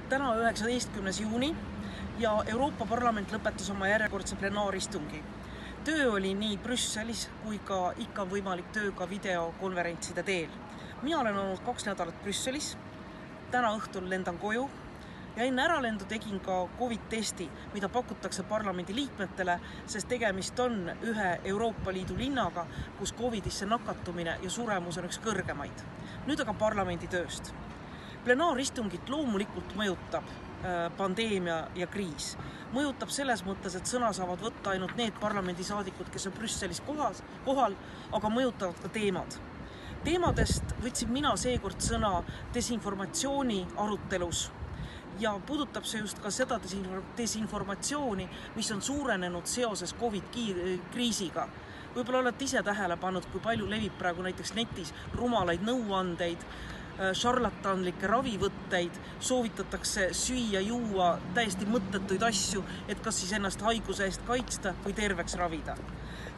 täna 19. juuni ja Euroopa Parlament lõpetas oma järjekordse plenaaristungi. Töö oli nii Brüsselis kui ka ikka võimalik töö ka videokonverentside teel. Mina olen olnud 2 nädalat Brüsselis, täna õhtul lendan koju ja enne äralendu tegin ka COVID-testi, mida pakutakse parlamendi liikmetele, sest tegemist on ühe Euroopa Liidu linnaga, kus COVID-isse nakatumine ja suremus on üks kõrgemaid. Nüüd aga parlamendi tööst. Plenaaristungit loomulikult mõjutab pandeemia ja kriis. Mõjutab selles mõttes, et sõna saavad võtta ainult need parlamendisaadikud, kes on Brüsselis kohal, aga mõjutavad ka teemad. Teemadest võtsin mina seekord sõna desinformatsiooni arutelus ja puudutab see just ka seda desinformatsiooni, mis on suurenenud seoses COVID-kriisiga. Võib-olla olete ise tähele pannud, kui palju levib praegu näiteks netis rumalaid nõuandeid, šarlatanlikke ravivõtteid, soovitatakse süüa, juua täiesti mõttetuid asju, et kas siis ennast haiguse eest kaitsta või terveks ravida.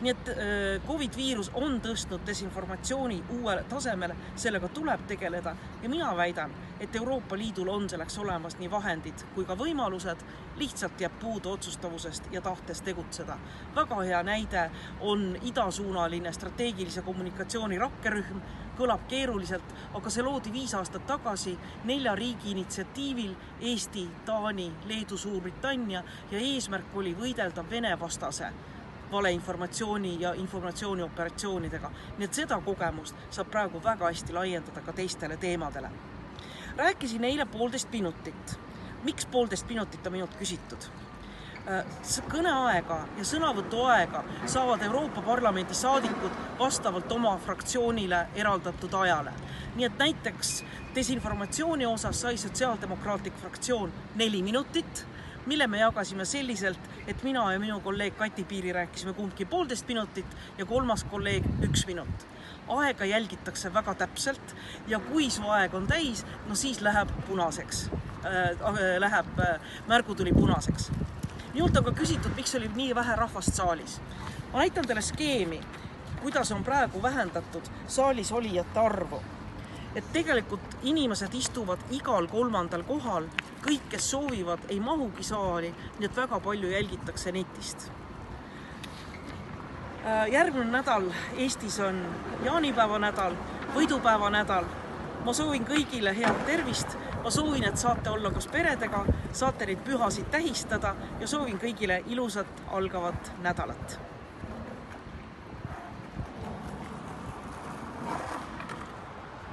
Nii et COVID-viirus on tõstnud desinformatsiooni uuele tasemele, sellega tuleb tegeleda ja mina väidan, et Euroopa Liidul on selleks olemas nii vahendid kui ka võimalused, lihtsalt jääb puudu otsustavusest ja tahtes tegutseda. Väga hea näide on idasuunaline strateegilise kommunikatsiooni rakkerühm, kõlab keeruliselt, aga see loodi 5 aastat tagasi 4 riigi initsiatiivil Eesti, Taani, Leedu, Suurbritannia ja eesmärk oli võidelda Vene vastase valeinformatsiooni ja informatsioonioperatsioonidega. Nii et seda kogemust saab praegu väga hästi laiendada ka teistele teemadele. Rääkisin eile 1,5 minutit. Miks 1,5 minutit on minult küsitud? Kõneaega ja sõnavõtuaega saavad Euroopa Parlamendi saadikud vastavalt oma fraktsioonile eraldatud ajale. Nii et näiteks desinformatsiooni osas sai Sotsiaaldemokraatlik fraktsioon 4 minutit, mille me jagasime selliselt, et mina ja minu kolleeg Kati Piiri rääkisime kumbki 1,5 minutit ja 3. kolleeg 1 minut. Aega jälgitakse väga täpselt ja kui su aeg on täis, siis läheb punaseks, läheb märgutuli punaseks. Minult on ka küsitud, miks oli nii vähe rahvast saalis. Ma näitan teile skeemi, kuidas on praegu vähendatud saalis olijate arvu. Et tegelikult inimesed istuvad igal 3. kohal, kõik, kes soovivad, ei mahugi saali, nii et väga palju jälgitakse netist. Järgmine nädal Eestis on jaanipäeva nädal, võidupäeva nädal. Ma soovin kõigile head tervist, ma soovin, et saate olla koos peredega, saate neid pühasid tähistada ja soovin kõigile ilusat algavat nädalat.